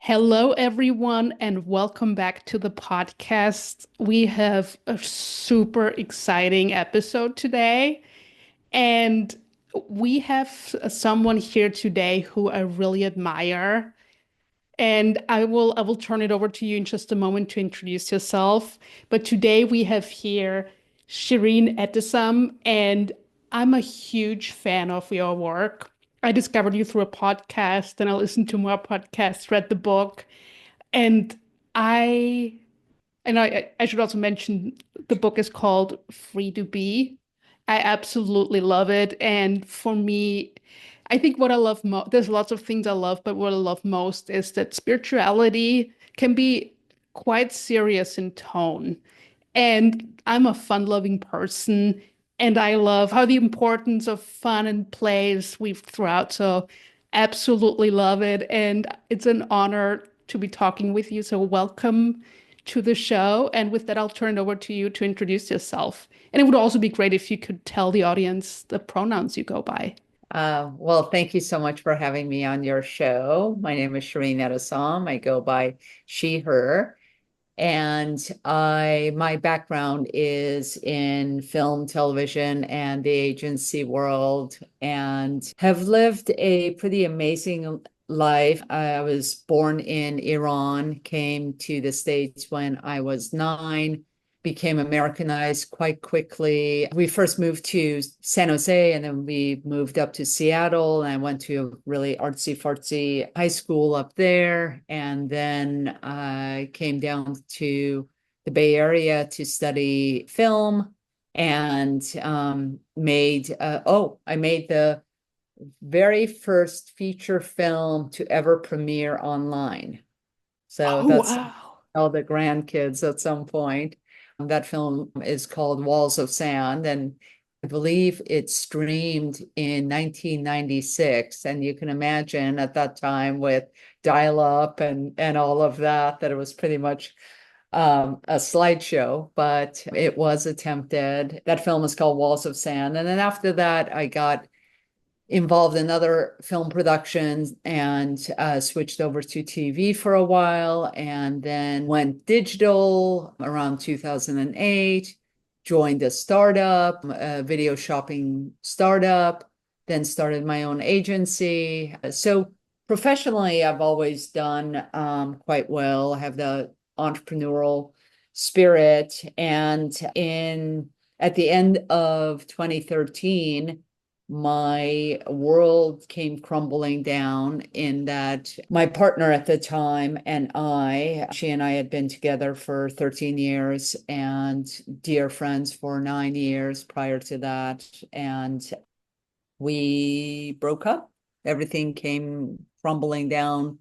Hello, everyone, and welcome back to the podcast. We have a super exciting episode today, and we have someone here today who I really admire. And I will turn it over to you in just a moment to introduce yourself. But today we have here Shirin Etessam, and I'm a huge fan of your work. I discovered you through a podcast, and I listened to more podcasts, read the book, and I I should also mention the book is called Free to Be. I absolutely love it. And for me, I think what I love most, there's lots of things I love, but what I love most is that spirituality can be quite serious in tone. And I'm a fun-loving person, and I love how the importance of fun and play is weaved throughout. So absolutely love it. And it's an honor to be talking with you. So welcome to the show. And with that, I'll turn it over to you to introduce yourself. And it would also be great if you could tell the audience the pronouns you go by. Well, thank you so much for having me on your show. My name is Shirin Etessam. I go by she, her, and my background is in film, television, and the agency world, and have lived a pretty amazing life. I was born in Iran, came to the States when I was 9, became Americanized quite quickly. We first moved to San Jose and then we moved up to Seattle. And I went to a really artsy fartsy high school up there. And then I came down to the Bay Area to study film and I made the very first feature film to ever premiere online. So Oh, that's wow. all the grandkids at some point. That film is called Walls of Sand, and I believe it streamed in 1996. And you can imagine at that time with dial-up and all of that, that it was pretty much a slideshow, but it was attempted. That film is called Walls of Sand. And then after that, I got involved in other film productions and switched over to TV for a while and then went digital around 2008, joined a startup, a video shopping startup, then started my own agency. So professionally, I've always done quite well. I have the entrepreneurial spirit. And in at the end of 2013, my world came crumbling down in that my partner at the time and she and I had been together for 13 years and dear friends for 9 years prior to that. And we broke up. Everything came crumbling down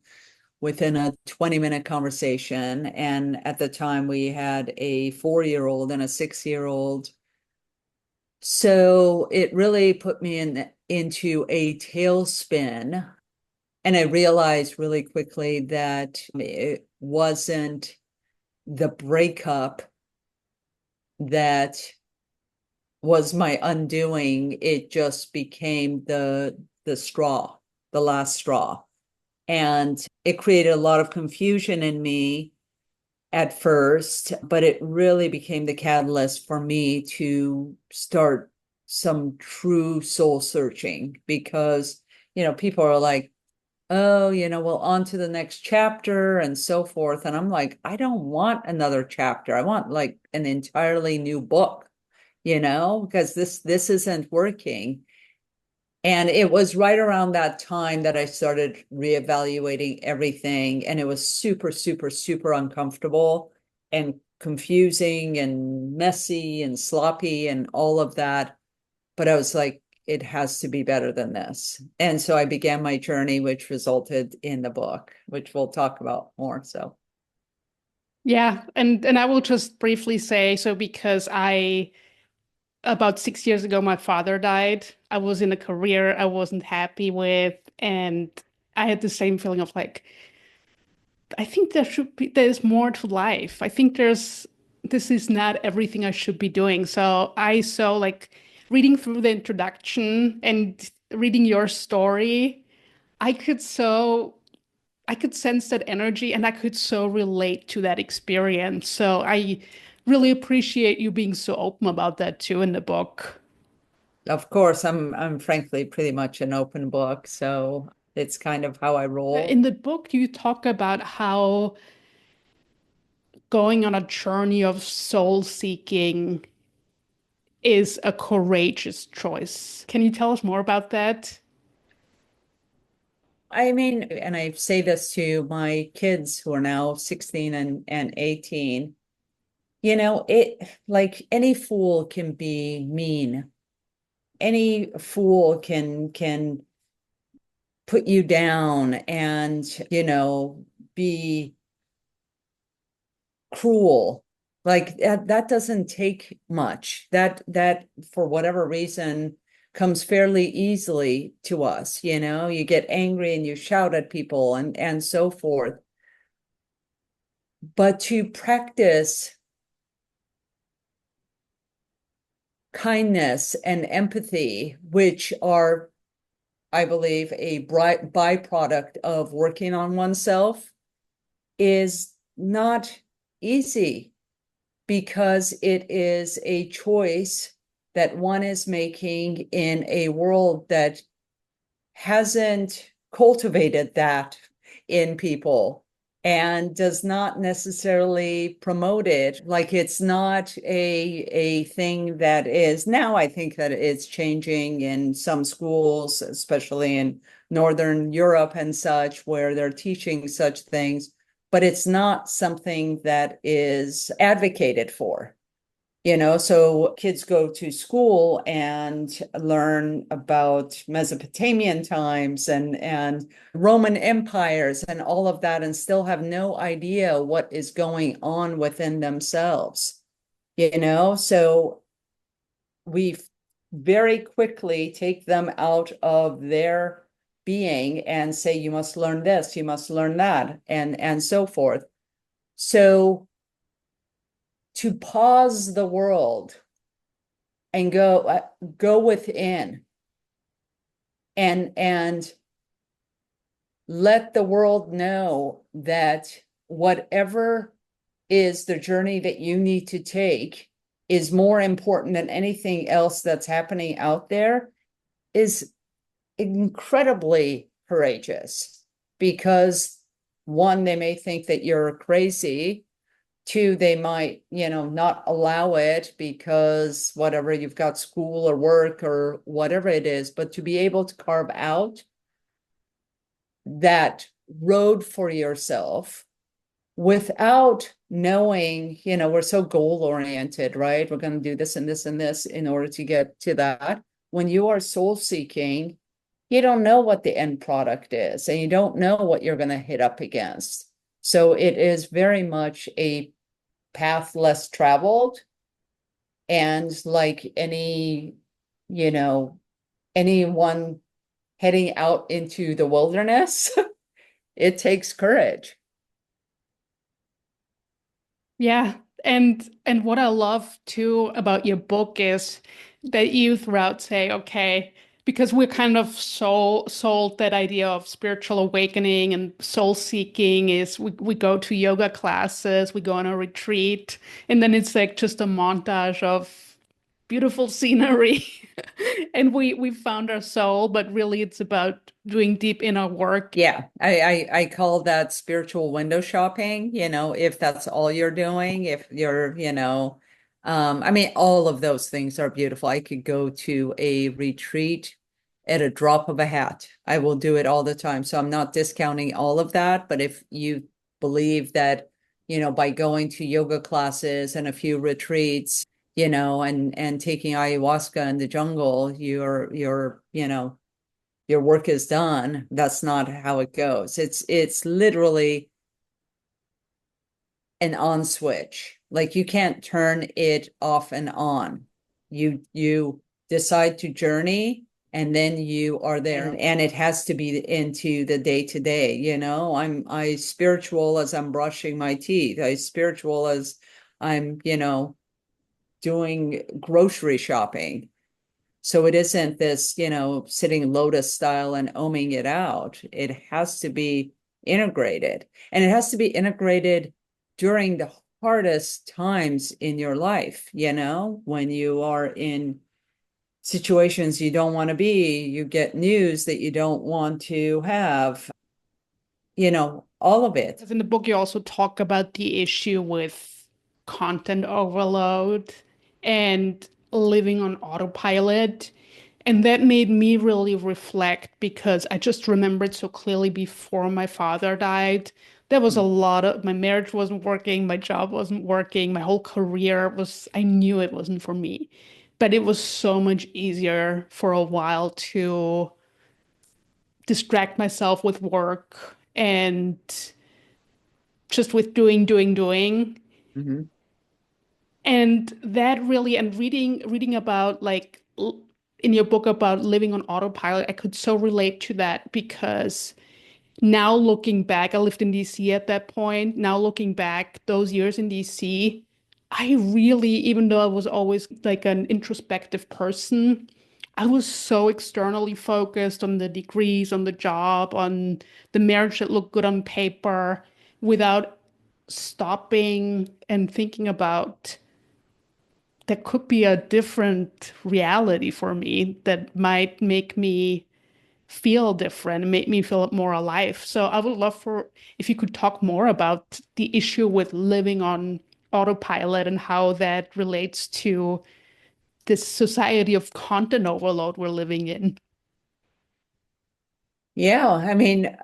within a 20-minute conversation. And at the time, we had a 4-year-old and a 6-year-old. So it really put me into a tailspin. And I realized really quickly that it wasn't the breakup that was my undoing. It just became the straw, the last straw. And it created a lot of confusion in me at first, but it really became the catalyst for me to start some true soul searching because, people are like, oh, well, on to the next chapter and so forth. And I'm like, I don't want another chapter. I want like an entirely new book, because this isn't working. And it was right around that time that I started reevaluating everything. And it was super, super, super uncomfortable and confusing and messy and sloppy and all of that. But I was like, it has to be better than this. And so I began my journey, which resulted in the book, which we'll talk about more. So, Yeah, and I will just briefly say so because I about 6 years ago my father died. I was in a career I wasn't happy with, and I had the same feeling of like I think there's more to life. I think this is not everything I should be doing. So I saw like reading through the introduction and reading your story, I could so I could sense that energy and I could so relate to that experience. So I really appreciate you being so open about that too in the book. Of course, I'm frankly pretty much an open book, so it's kind of how I roll. In the book, you talk about how going on a journey of soul seeking is a courageous choice. Can you tell us more about that? I mean, and I say this to my kids who are now 16 and 18, it like any fool can be mean. Any fool can put you down and, be cruel. Like that doesn't take much. That for whatever reason comes fairly easily to us. You get angry and you shout at people and so forth. But to practice kindness and empathy, which are, I believe, a bright byproduct of working on oneself, is not easy because it is a choice that one is making in a world that hasn't cultivated that in people and does not necessarily promote it. Like it's not a thing that is now. I think that it's changing in some schools, especially in Northern Europe and such, where they're teaching such things, but it's not something that is advocated for. So kids go to school and learn about Mesopotamian times and Roman empires and all of that, and still have no idea what is going on within themselves. So we very quickly take them out of their being and say, you must learn this, you must learn that, and so forth. So to pause the world and go within and let the world know that whatever is the journey that you need to take is more important than anything else that's happening out there is incredibly courageous, because one, they may think that you're crazy. Two, they might, not allow it because whatever, you've got school or work or whatever it is, but to be able to carve out that road for yourself without knowing, we're so goal oriented, right? We're going to do this and this and this in order to get to that. When you are soul seeking, you don't know what the end product is, and you don't know what you're going to hit up against. So it is very much a path less traveled. And like anyone heading out into the wilderness, it takes courage. Yeah. And what I love too about your book is that you throughout say, okay, because we're kind of sold that idea of spiritual awakening and soul seeking is we go to yoga classes, we go on a retreat, and then it's like just a montage of beautiful scenery and we found our soul, but really it's about doing deep inner work. Yeah, I call that spiritual window shopping, if that's all you're doing, if you're, I mean, all of those things are beautiful. I could go to a retreat at a drop of a hat. I will do it all the time. So I'm not discounting all of that, but if you believe that, by going to yoga classes and a few retreats, and taking ayahuasca in the jungle, your work is done. That's not how it goes. It's literally an on switch. Like you can't turn it off and on. You decide to journey and then you are there, and it has to be into the day to day. I spiritual as I'm brushing my teeth. I spiritual as I'm, doing grocery shopping. So it isn't this, sitting lotus style and oming it out. It has to be integrated. And it has to be integrated during the hardest times in your life, when you are in situations you don't want to be, you get news that you don't want to have, all of it. In the book, you also talk about the issue with content overload and living on autopilot. And that made me really reflect because I just remembered so clearly before my father died. There was a lot of my marriage wasn't working, my job wasn't working, my whole career was, I knew it wasn't for me. But it was so much easier for a while to distract myself with work and just with doing. Mhm. And that really, and reading about like in your book about living on autopilot, I could so relate to that because now looking back, I lived in DC at that point. Now looking back, those years in DC, I really, even though I was always like an introspective person, I was so externally focused on the degrees, on the job, on the marriage that looked good on paper, without stopping and thinking about there could be a different reality for me that might make me feel different and make me feel more alive. So I would love for if you could talk more about the issue with living on autopilot and how that relates to this society of content overload we're living in. Yeah, I mean,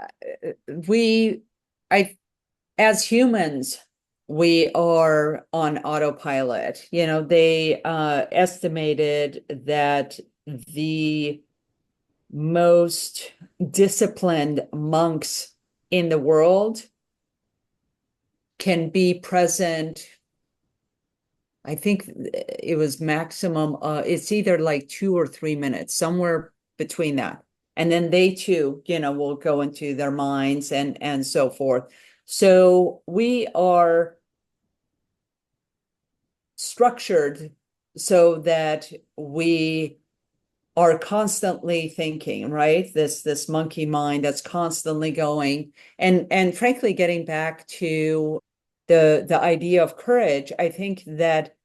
we, I, as humans, we are on autopilot. They estimated that the most disciplined monks in the world can be present. I think it was maximum, it's either like 2 or 3 minutes, somewhere between that. And then they too, will go into their minds and so forth. So we are structured so that we are constantly thinking, right? This monkey mind that's constantly going. And frankly, getting back to the idea of courage, I think that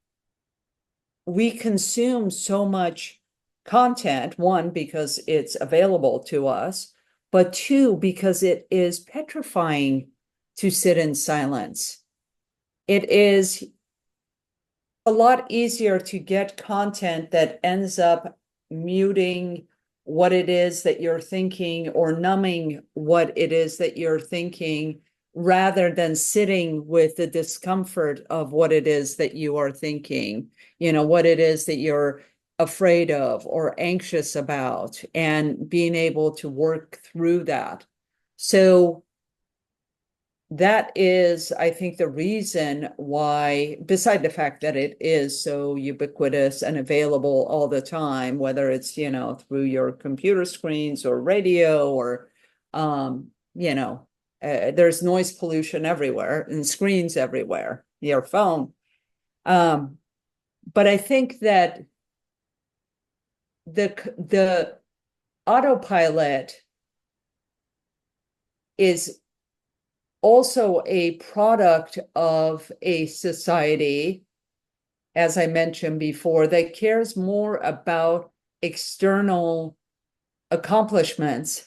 we consume so much content, one, because it's available to us, but two, because it is petrifying to sit in silence. It is a lot easier to get content that ends up muting what it is that you're thinking or numbing what it is that you're thinking rather than sitting with the discomfort of what it is that you are thinking, what it is that you're afraid of or anxious about, and being able to work through that. So that is, I think, the reason why, beside the fact that it is so ubiquitous and available all the time, whether it's, through your computer screens or radio or, there's noise pollution everywhere and screens everywhere, your phone. But I think that the autopilot is also a product of a society, as I mentioned before, that cares more about external accomplishments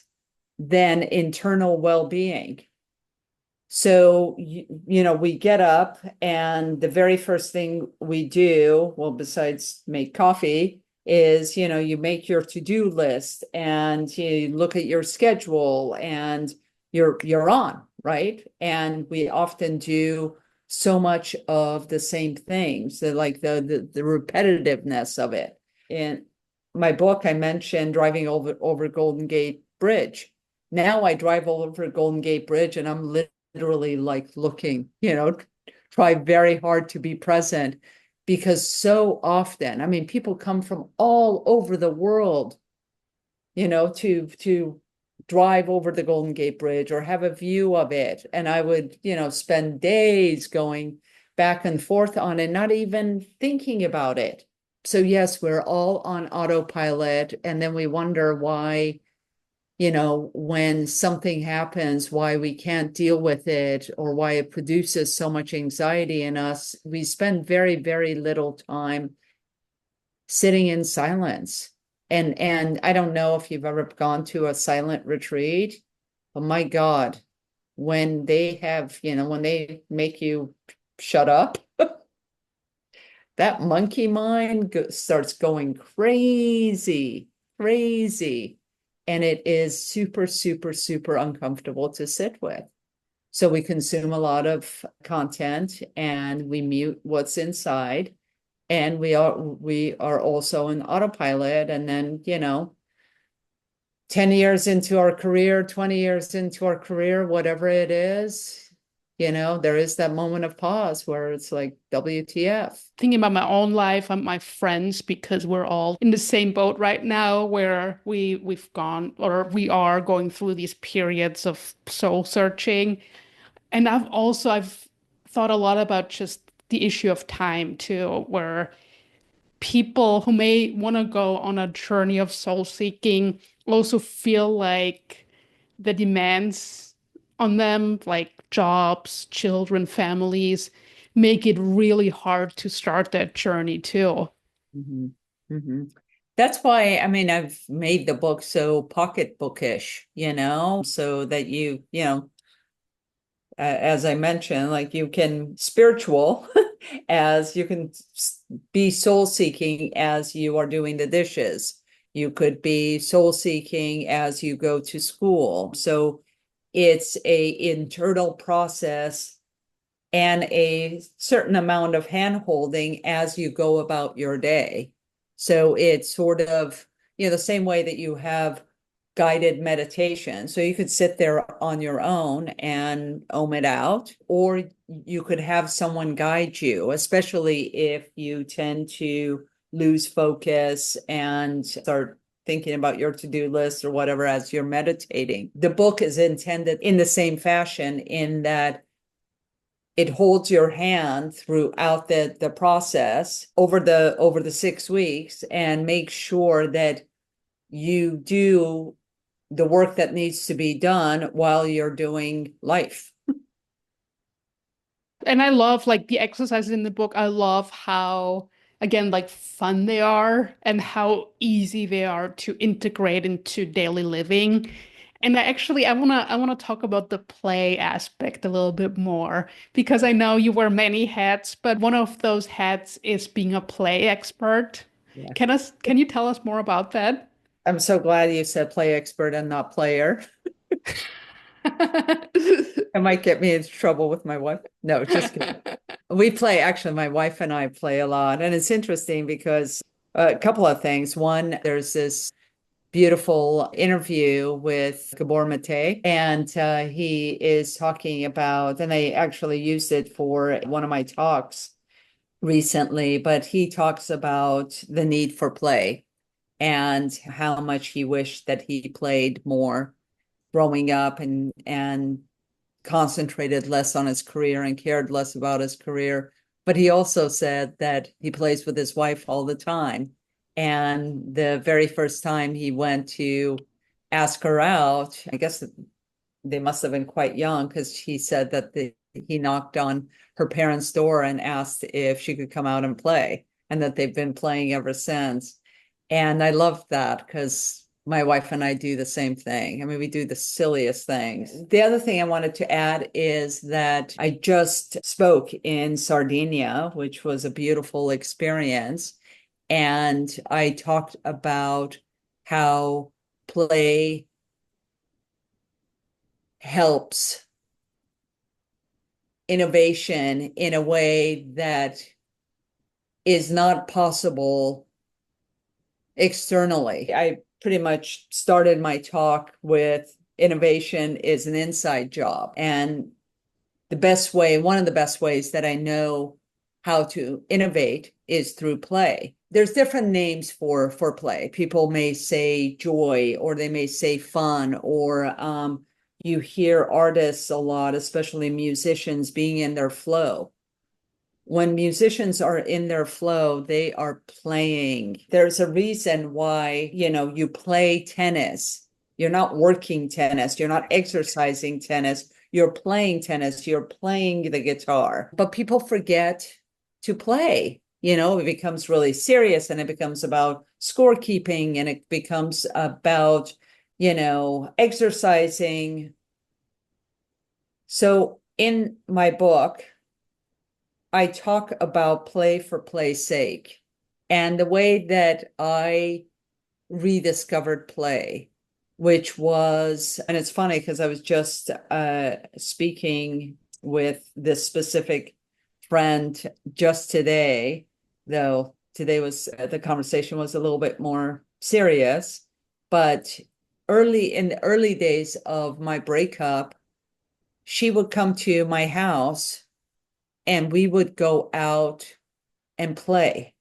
than internal well-being. So, we get up and the very first thing we do, well, besides make coffee, is, you make your to-do list and you look at your schedule and you're on, right? And we often do so much of the same things, like the repetitiveness of it. In my book, I mentioned driving over Golden Gate Bridge. Now I drive over Golden Gate Bridge and I'm literally like looking, try very hard to be present, because so often, I mean, people come from all over the world, to drive over the Golden Gate Bridge or have a view of it. And I would, spend days going back and forth on it, not even thinking about it. So yes, we're all on autopilot, and then we wonder why when something happens, why we can't deal with it or why it produces so much anxiety in us, we spend very, very little time sitting in silence. And I don't know if you've ever gone to a silent retreat, but my God, when they have, when they make you shut up, that monkey mind starts going crazy, crazy. And it is super, super, super uncomfortable to sit with. So we consume a lot of content and we mute what's inside. And we are also in autopilot. And then, 10 years into our career, 20 years into our career, whatever it is, there is that moment of pause where it's like, WTF. Thinking about my own life and my friends, because we're all in the same boat right now where we've gone or we are going through these periods of soul searching. And I've thought a lot about just the issue of time too, where people who may want to go on a journey of soul seeking also feel like the demands on them, like jobs, children, families, make it really hard to start that journey too. Mhm. Mhm. That's why, I mean, I've made the book so pocketbookish, so that as I mentioned, like you can spiritual as you can be soul seeking as you are doing the dishes. You could be soul seeking as you go to school. So it's a internal process and a certain amount of hand holding as you go about your day. So it's sort of, the same way that you have guided meditation. So you could sit there on your own and ohm it out, or you could have someone guide you, especially if you tend to lose focus and start thinking about your to-do list or whatever as you're meditating. The book is intended in the same fashion in that it holds your hand throughout the process over the 6 weeks and makes sure that you do the work that needs to be done while you're doing life. And I love like the exercises in the book. I love how, again, like fun they are and how easy they are to integrate into daily living. And I wanna talk about the play aspect a little bit more because I know you wear many hats, but one of those hats is being a play expert. Yeah. Can you tell us more about that? I'm so glad you said play expert and not player. It might get me into trouble with my wife. No, just kidding. We play, actually, my wife and I play a lot. And it's interesting because a couple of things. One, there's this beautiful interview with Gabor Mate, and he is talking about, and I actually used it for one of my talks recently, but he talks about the need for play and how much he wished that he played more growing up and concentrated less on his career and cared less about his career. But he also said that he plays with his wife all the time. And the very first time he went to ask her out, I guess they must have been quite young because he said that he knocked on her parents' door and asked if she could come out and play, and that they've been playing ever since. And I love that because my wife and I do the same thing. I mean, we do the silliest things. The other thing I wanted to add is that I just spoke in Sardinia, which was a beautiful experience. And I talked about how play helps innovation in a way that is not possible externally. I pretty much started my talk with innovation is an inside job. And one of the best ways that I know how to innovate is through play. There's different names for play. People may say joy, or they may say fun, or you hear artists a lot, especially musicians, being in their flow. When musicians are in their flow, they are playing. There's a reason why, you play tennis You're not working tennis. You're not exercising tennis. You're playing tennis. You're playing the guitar. But people forget to play. It becomes really serious, and it becomes about scorekeeping, and it becomes about, exercising. So in my book, I talk about play for play's sake, and the way that I rediscovered play, which was, and it's funny because I was just speaking with this specific friend just today, though today was the conversation was a little bit more serious. But in the early days of my breakup, she would come to my house and we would go out and play.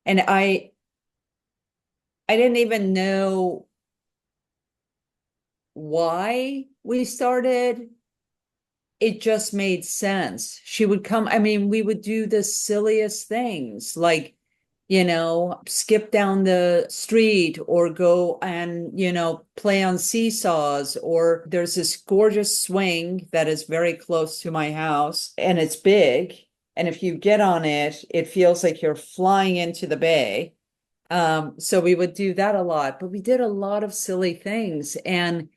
And I didn't even know why we started. It just made sense. She would come, we would do the silliest things, like, skip down the street or go and, play on seesaws. Or there's this gorgeous swing that is very close to my house, and it's big. And if you get on it, it feels like you're flying into the bay. So we would do that a lot, but we did a lot of silly things, and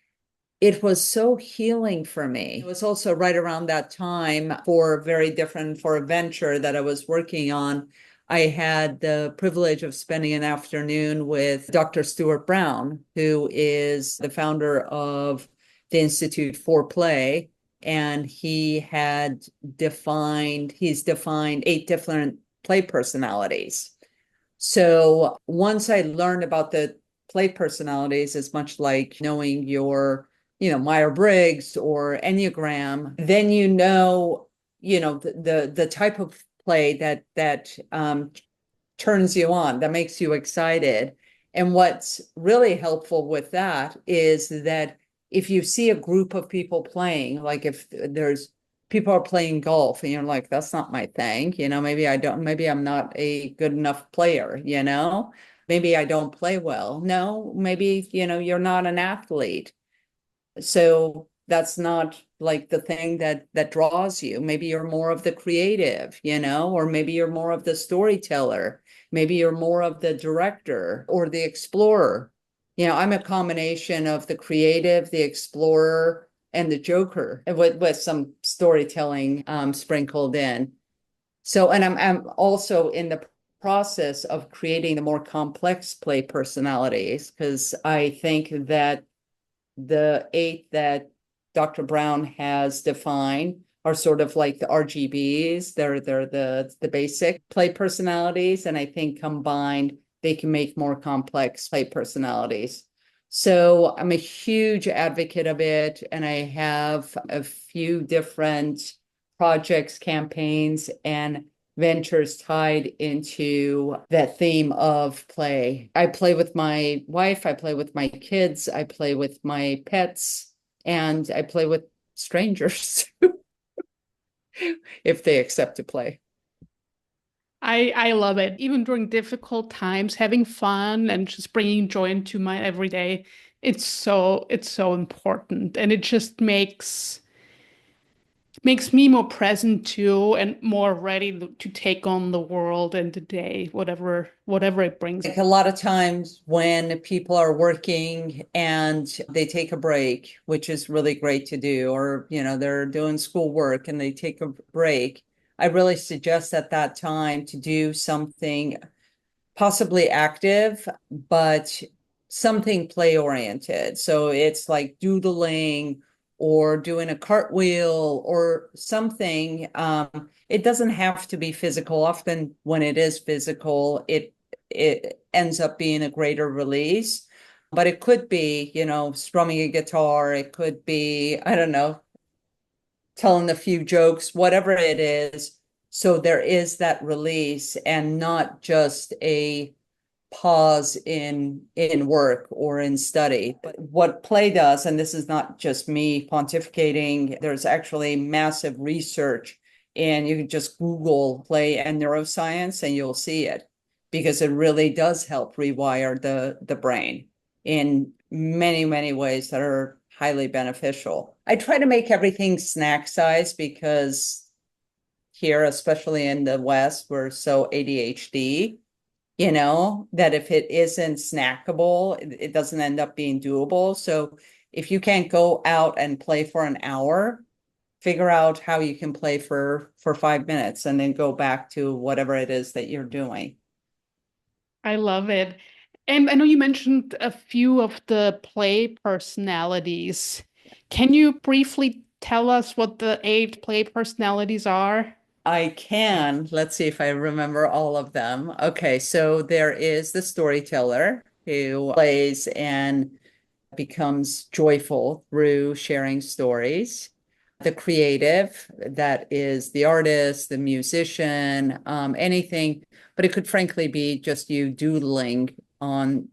it was so healing for me. It was also right around that time for a venture that I was working on. I had the privilege of spending an afternoon with Dr. Stuart Brown, who is the founder of the Institute for Play. And he's defined 8 different play personalities. So once I learned about the play personalities, as much like knowing your, Myers-Briggs or Enneagram, then the type of play that turns you on, that makes you excited. And what's really helpful with that is that if you see a group of people playing, like if there's people are playing golf and you're like, that's not my thing, maybe I'm not a good enough player, maybe I don't play well. No, maybe, you're not an athlete. So that's not like the thing that draws you. Maybe you're more of the creative, or maybe you're more of the storyteller. Maybe you're more of the director or the explorer. I'm a combination of the creative, the explorer, and the joker with some storytelling sprinkled in. So, and I'm also in the process of creating the more complex play personalities, because I think that the 8 that Dr. Brown has defined are sort of like the RGBs. They're the basic play personalities, and I think combined they can make more complex play personalities. So I'm a huge advocate of it, and I have a few different projects, campaigns, and ventures tied into that theme of play. I play with my wife, I play with my kids, I play with my pets, and I play with strangers if they accept to play. I love it. Even during difficult times, having fun and just bringing joy into my everyday, it's so important, and it just makes me more present too and more ready to take on the world and the day, whatever it brings. Like a lot of times when people are working and they take a break, which is really great to do, or they're doing schoolwork and they take a break, I really suggest at that time to do something possibly active, but something play oriented. So it's like doodling or doing a cartwheel or something. It doesn't have to be physical. Often when it is physical, it ends up being a greater release. But it could be, strumming a guitar. It could be, I don't know, telling a few jokes, whatever it is. So there is that release and not just a pause in work or in study. But what play does, and this is not just me pontificating, there's actually massive research, and you can just Google play and neuroscience and you'll see it, because it really does help rewire the brain in many, many ways that are highly beneficial. I try to make everything snack size because here, especially in the West, we're so ADHD, that if it isn't snackable, it doesn't end up being doable. So if you can't go out and play for an hour, figure out how you can play for 5 minutes and then go back to whatever it is that you're doing. I love it. And I know you mentioned a few of the play personalities. Can you briefly tell us what the 8 play personalities are? I can. Let's see if I remember all of them. Okay, so there is the storyteller who plays and becomes joyful through sharing stories. The creative, that is the artist, the musician, anything, but it could frankly be just you doodling on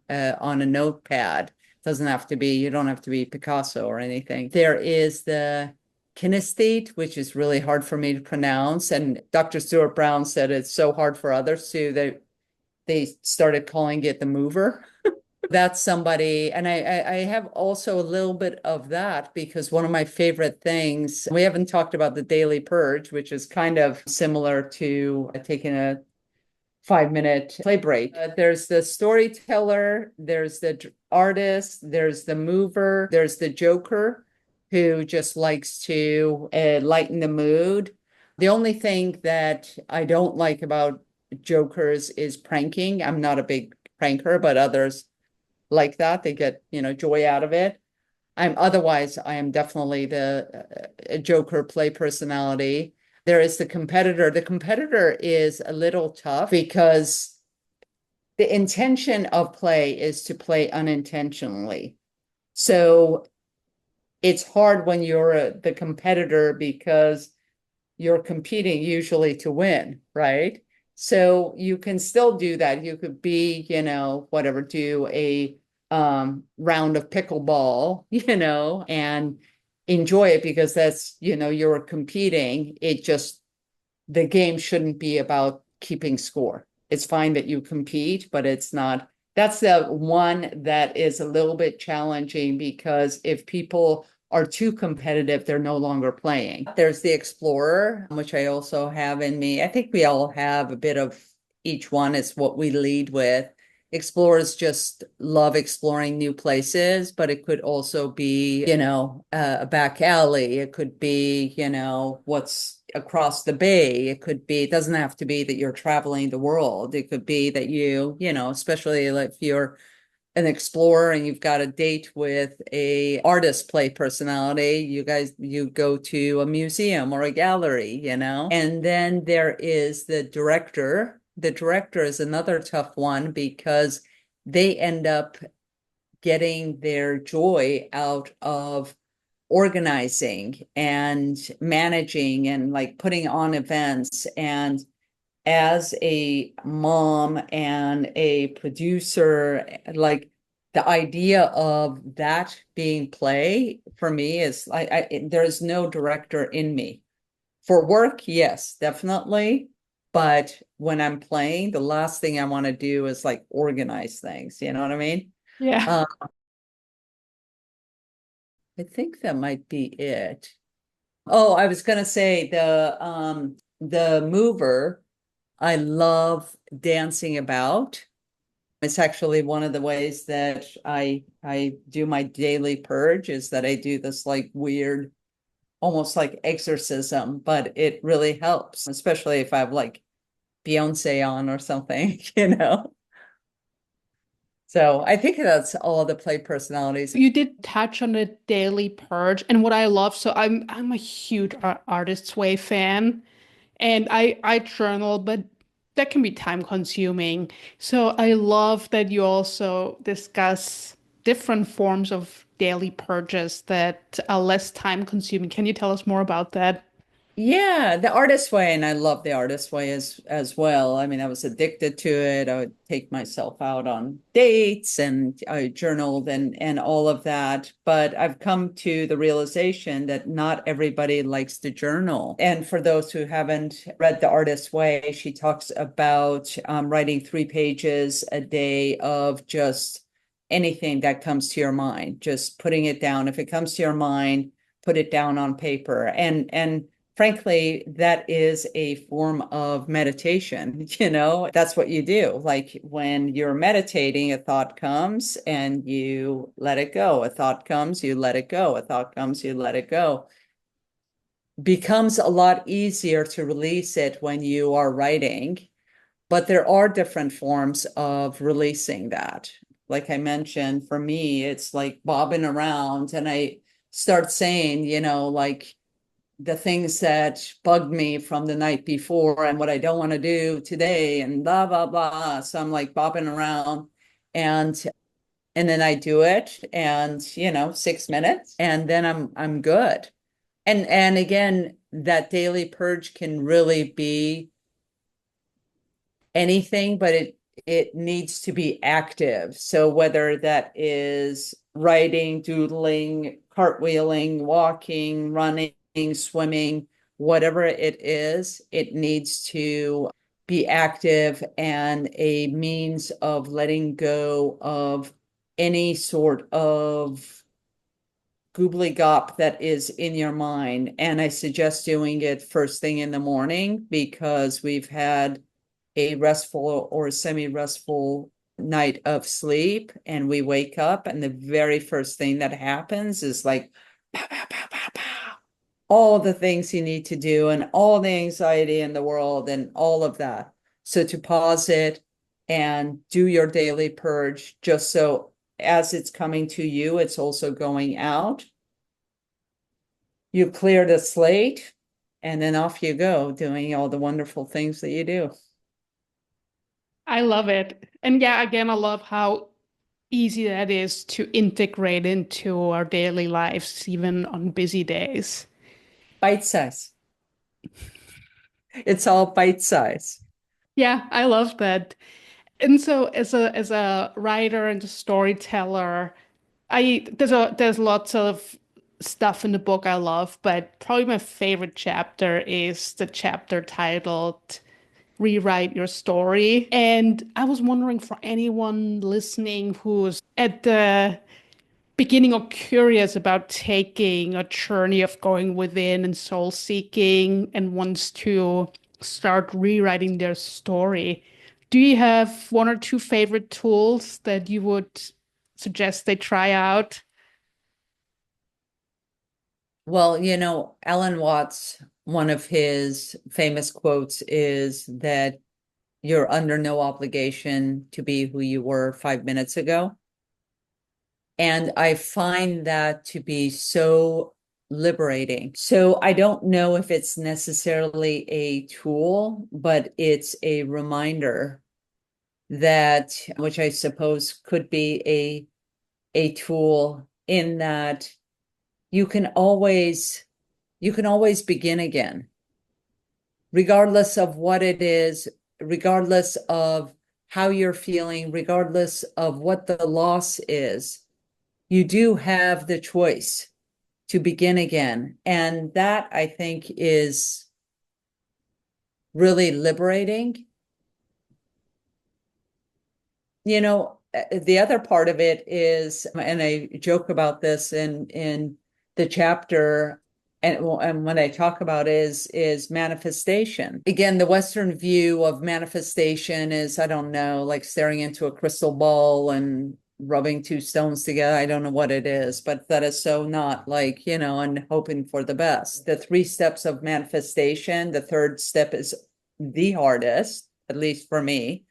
a notepad. Doesn't have to be, you don't have to be Picasso or anything. There is the kinesthete, which is really hard for me to pronounce. And Dr. Stuart Brown said it's so hard for others too, that they started calling it the mover. That's somebody, and I have also a little bit of that because one of my favorite things, we haven't talked about the daily purge, which is kind of similar to taking a 5 minute play break. There's the storyteller, there's the artist, there's the mover, there's the joker who just likes to lighten the mood. The only thing that I don't like about jokers is pranking. I'm not a big pranker, but others like that. They get, joy out of it. I am definitely the joker play personality. There is the competitor. The competitor is a little tough because the intention of play is to play unintentionally. So it's hard when you're the competitor because you're competing usually to win, right? So you can still do that. You could be, whatever, do a round of pickleball, and enjoy it because that's, you're competing. The game shouldn't be about keeping score. It's fine that you compete, but it's not. That's the one that is a little bit challenging because if people are too competitive, they're no longer playing. There's the explorer, which I also have in me. I think we all have a bit of each one. It's what we lead with. Explorers just love exploring new places, but it could also be, a back alley. It could be, what's across the bay. It doesn't have to be that you're traveling the world. It could be that especially if you're an explorer and you've got a date with a artist play personality, you go to a museum or a gallery, and then there is the director. The director is another tough one because they end up getting their joy out of organizing and managing and like putting on events. And as a mom and a producer, like the idea of that being play for me is there's no director in me. For work, yes, definitely. But when I'm playing, the last thing I want to do is like organize things. You know what I mean? Yeah. Uh, I think that might be it. Oh, I was gonna say the mover. I love dancing about. It's actually one of the ways that I do my daily purge is that I do this like weird, almost like exorcism, but it really helps, especially if I have like Beyonce on or something, So I think that's all the play personalities. You did touch on the daily purge, and what I love, so I'm a huge Artist's Way fan, and I journal, but that can be time consuming. So I love that you also discuss different forms of daily purges that are less time consuming. Can you tell us more about that? Yeah, the artist way, and I love the artist way as well. I mean, I was addicted to it. I would take myself out on dates and I journaled and all of that. But I've come to the realization that not everybody likes to journal. And for those who haven't read The Artist Way, she talks about writing 3 pages a day of just anything that comes to your mind, just putting it down. If it comes to your mind, put it down on paper. And frankly, that is a form of meditation. That's what you do. Like when you're meditating, a thought comes and you let it go. A thought comes, you let it go. A thought comes, you let it go. Becomes a lot easier to release it when you are writing, but there are different forms of releasing that. Like I mentioned, for me, it's like bobbing around and I start saying, like the things that bugged me from the night before and what I don't want to do today and blah, blah, blah. So I'm like bobbing around and then I do it and 6 minutes and then I'm good. And again, that daily purge can really be anything, but it needs to be active. So whether that is writing, doodling, cartwheeling, walking, running, swimming, whatever it is, it needs to be active and a means of letting go of any sort of gobbly-gop that is in your mind. And I suggest doing it first thing in the morning because we've had a restful or semi-restful night of sleep and we wake up and the very first thing that happens is like pow, pow, pow, pow, pow. All the things you need to do and all the anxiety in the world and all of that. So to pause it and do your daily purge just so as it's coming to you, it's also going out. You clear the slate and then off you go doing all the wonderful things that you do. I love it. And yeah, again, I love how easy that is to integrate into our daily lives, even on busy days. Bite size. It's all bite size. Yeah, I love that. And so as a writer and a storyteller, there's lots of stuff in the book I love, but probably my favorite chapter is the chapter titled Rewrite Your Story. And I was wondering for anyone listening who's at the beginning or curious about taking a journey of going within and soul seeking and wants to start rewriting their story, do you have one or two favorite tools that you would suggest they try out? Well, Alan Watts, one of his famous quotes is that you're under no obligation to be who you were 5 minutes ago. And I find that to be so liberating. So I don't know if it's necessarily a tool, but it's a reminder that, which I suppose could be a tool in that you can always begin again, regardless of what it is, regardless of how you're feeling, regardless of what the loss is. You do have the choice to begin again. And that I think is really liberating. The other part of it is, and I joke about this in the chapter, and when I talk about is manifestation. Again, the Western view of manifestation is, I don't know, like staring into a crystal ball and rubbing two stones together. I don't know what it is, but that is so not like, and hoping for the best. The 3 steps of manifestation, the third step is the hardest, at least for me.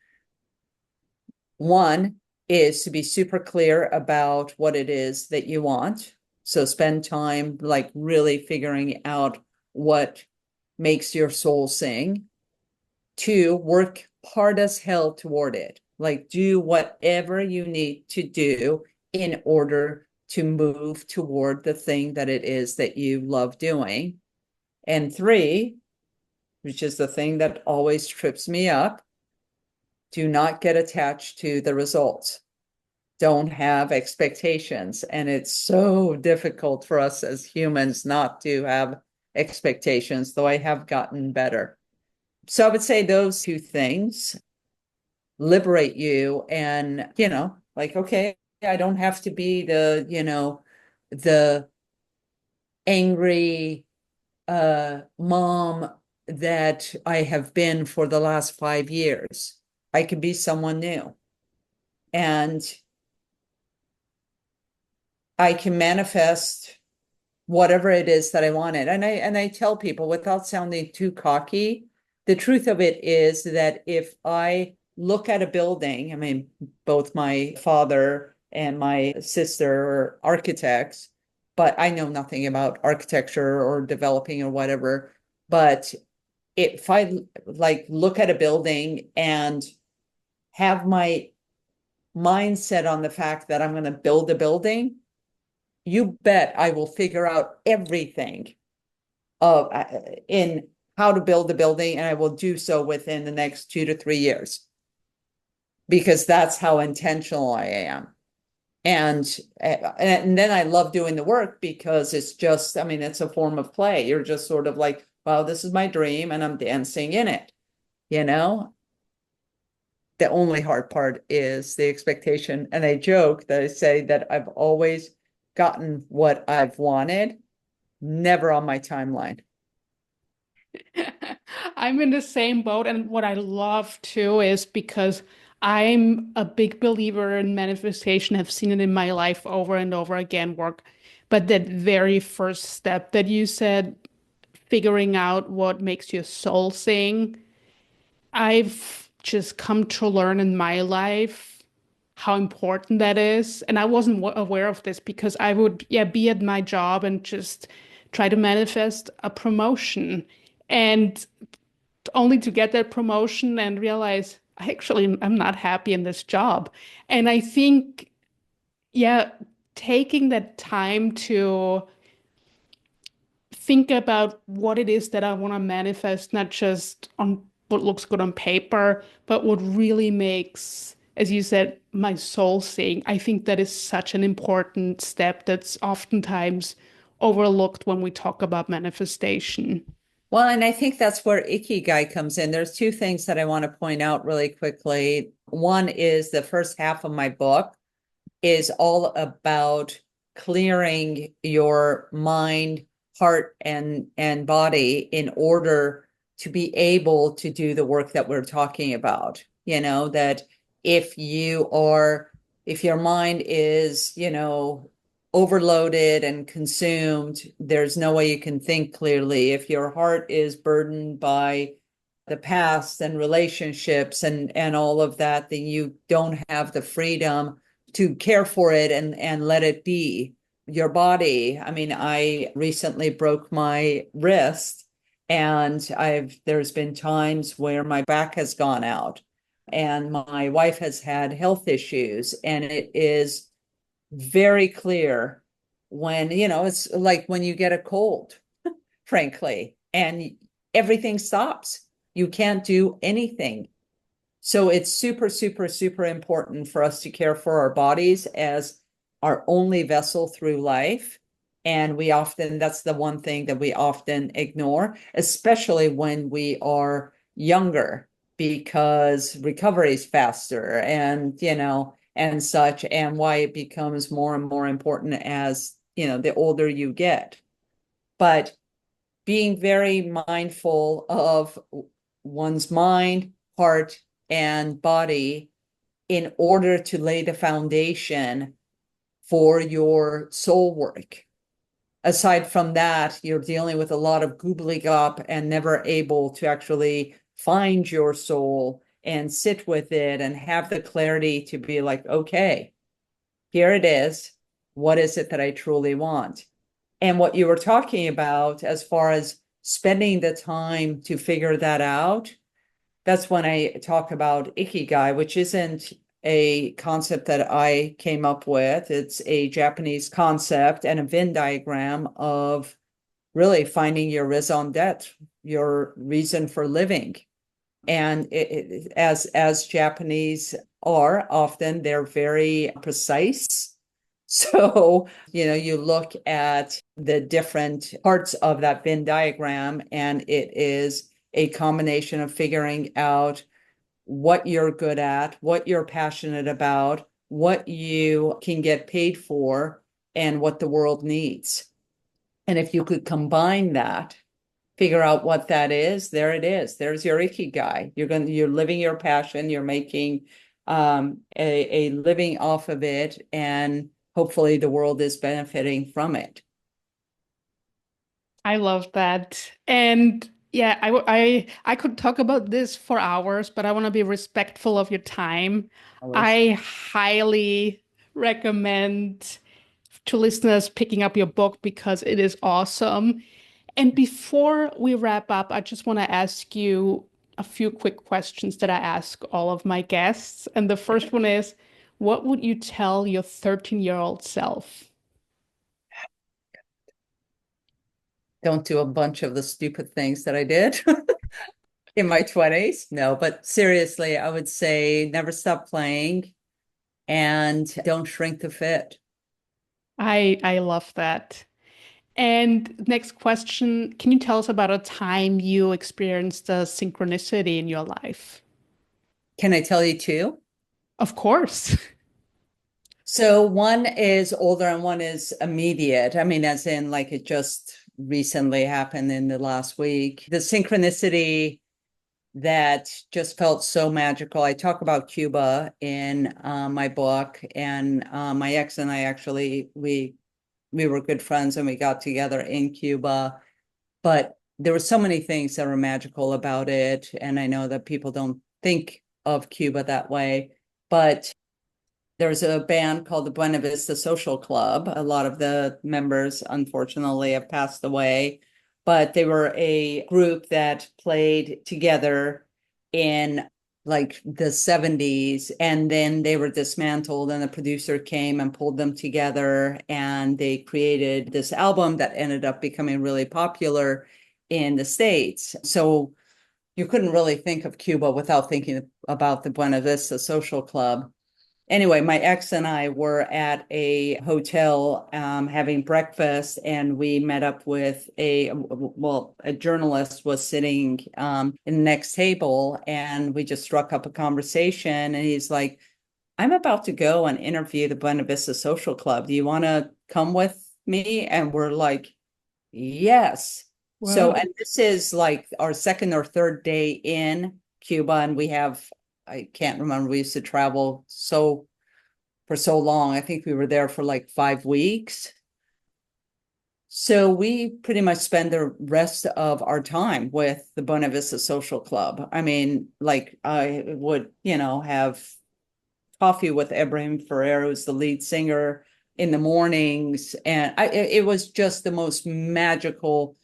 One is to be super clear about what it is that you want. So spend time like really figuring out what makes your soul sing. 2, work hard as hell toward it. Like do whatever you need to do in order to move toward the thing that it is that you love doing. And 3, which is the thing that always trips me up, do not get attached to the results. Don't have expectations. And it's so difficult for us as humans not to have expectations, though I have gotten better. So I would say those 2 things liberate you and, like, okay, I don't have to be the, the angry mom that I have been for the last 5 years. I can be someone new. And I can manifest whatever it is that I wanted. And I tell people, without sounding too cocky, the truth of it is that if I look at a building, I mean, both my father and my sister are architects, but I know nothing about architecture or developing or whatever. But if I like look at a building and have my mindset on the fact that I'm going to build a building, you bet I will figure out everything of in how to build a building, and I will do so within the next 2 to 3 years, because that's how intentional I am. And then I love doing the work because it's just, I mean, it's a form of play. You're just sort of like, well, this is my dream and I'm dancing in it, you know? The only hard part is the expectation. And I joke that I say that I've always gotten what I've wanted, never on my timeline. I'm in the same boat. And what I love too is because I'm a big believer in manifestation, have seen it in my life over and over again work. But that very first step that you said, figuring out what makes your soul sing, I've just come to learn in my life how important that is. And I wasn't aware of this because I would, yeah, be at my job and just try to manifest a promotion. And only to get that promotion and realize I'm not happy in this job. And I think, yeah, taking that time to think about what it is that I want to manifest, not just on what looks good on paper, but what really makes, as you said, my soul sing. I think that is such an important step that's oftentimes overlooked when we talk about manifestation. Well, and I think that's where Ikigai comes in. There's two things that I want to point out really quickly. One is the first half of my book is all about clearing your mind, heart, and body in order to be able to do the work that we're talking about. That if if your mind is, overloaded and consumed, there's no way you can think clearly. If your heart is burdened by the past and relationships and all of that, then you don't have the freedom to care for it and let it be. Your body, I mean, I recently broke my wrist, and there's been times where my back has gone out, and my wife has had health issues, and it is very clear when, it's like when you get a cold, frankly, and everything stops. You can't do anything. So it's super, super, super important for us to care for our bodies as our only vessel through life. And that's the one thing that we often ignore, especially when we are younger, because recovery is faster and such, and why it becomes more and more important as, the older you get. But being very mindful of one's mind, heart, and body in order to lay the foundation for your soul work. Aside from that, you're dealing with a lot of gobbledygook and never able to actually find your soul and sit with it and have the clarity to be like, okay, here it is. What is it that I truly want? And what you were talking about as far as spending the time to figure that out, that's when I talk about Ikigai, which isn't a concept that I came up with. It's a Japanese concept and a Venn diagram of really finding your raison d'etre, your reason for living. And as Japanese are often, they're very precise. So, you look at the different parts of that Venn diagram, and it is a combination of figuring out what you're good at, what you're passionate about, what you can get paid for and what the world needs. And if you could combine that, figure out what that is, there it is. There's your Ikigai. You're living your passion, you're making a living off of it, and hopefully the world is benefiting from it. I love that. And yeah, I could talk about this for hours, but I want to be respectful of your time. Always. I highly recommend to listeners picking up your book because it is awesome. And before we wrap up, I just want to ask you a few quick questions that I ask all of my guests. And the first one is, what would you tell your 13-year-old self? Don't do a bunch of the stupid things that I did in my 20s. No, but seriously, I would say never stop playing and don't shrink to fit. I love that. And next question, can you tell us about a time you experienced a synchronicity in your life? Can I tell you two? Of course. So one is older and one is immediate. I mean, as in like it just recently happened in the last week. The synchronicity that just felt so magical. I talk about Cuba in my book, and my ex and I actually we were good friends and we got together in Cuba. But there were so many things that were magical about it, and I know that people don't think of Cuba that way, but there's a band called the Buena Vista Social Club. A lot of the members, unfortunately, have passed away, but they were a group that played together in like the 70s, and then they were dismantled, and the producer came and pulled them together, and they created this album that ended up becoming really popular in the States. So you couldn't really think of Cuba without thinking about the Buena Vista Social Club. Anyway, my ex and I were at a hotel having breakfast, and we met up with a journalist was sitting in the next table, and we just struck up a conversation. And he's like, I'm about to go and interview the Buena Vista Social Club. Do you want to come with me? And we're like, yes. So, Whoa. and this is like our second or third day in Cuba, and I can't remember, we used to travel for so long. I think we were there for like 5 weeks. So we pretty much spend the rest of our time with the Buena Vista Social Club. I mean, like I would, have coffee with Ibrahim Ferrer, who's the lead singer, in the mornings. And it was just the most magical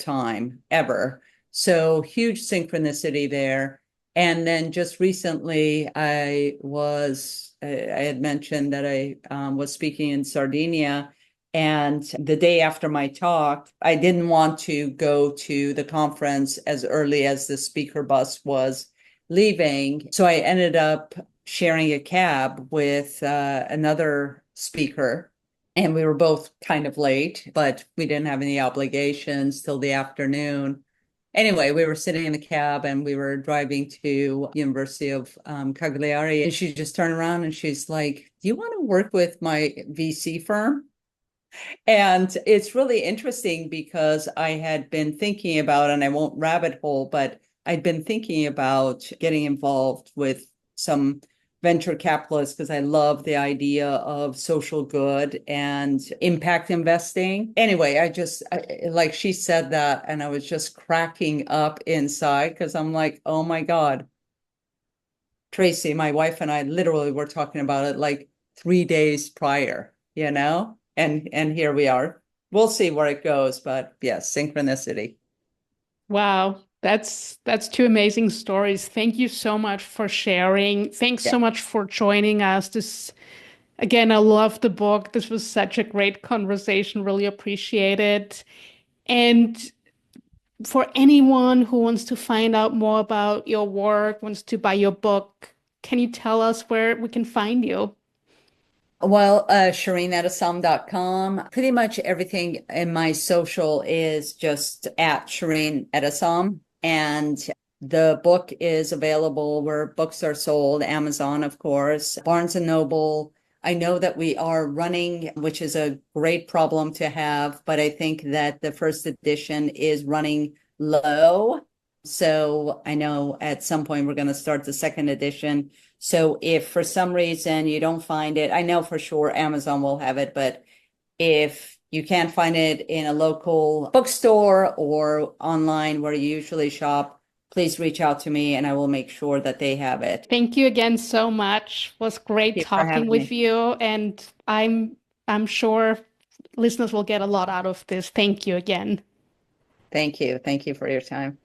time ever. So huge synchronicity there. And then just recently, I had mentioned that I was speaking in Sardinia. And the day after my talk, I didn't want to go to the conference as early as the speaker bus was leaving. So I ended up sharing a cab with another speaker. And we were both kind of late, but we didn't have any obligations till the afternoon. Anyway, we were sitting in the cab and we were driving to University of Cagliari, and she just turned around and she's like, do you want to work with my VC firm? And it's really interesting because I had been thinking about, and I won't rabbit hole, but I'd been thinking about getting involved with some venture capitalists because I love the idea of social good and impact investing. Anyway, like she said that, and I was just cracking up inside because I'm like, oh my God, Tracy, my wife and I literally were talking about it like 3 days prior, and here we are. We'll see where it goes, but yes, synchronicity. Wow. That's two amazing stories. Thank you so much for sharing. Thanks Yeah. so much for joining us. This again, I love the book. This was such a great conversation. Really appreciate it. And for anyone who wants to find out more about your work, wants to buy your book, can you tell us where we can find you? Well, ShirinEtessam.com. Pretty much everything in my social is just at Shirin Etessam. And The book is available where books are sold, Amazon, of course, Barnes and Noble. I know that we are running, which is a great problem to have, but I think that the first edition is running low. So I know at some point we're going to start the second edition. So if for some reason you don't find it, I know for sure Amazon will have it, but if you can't find it in a local bookstore or online where you usually shop, please reach out to me and I will make sure that they have it. Thank you again so much. It was great Thank you for talking having with me. you, and I'm sure listeners will get a lot out of this. Thank you again. Thank you. Thank you for your time.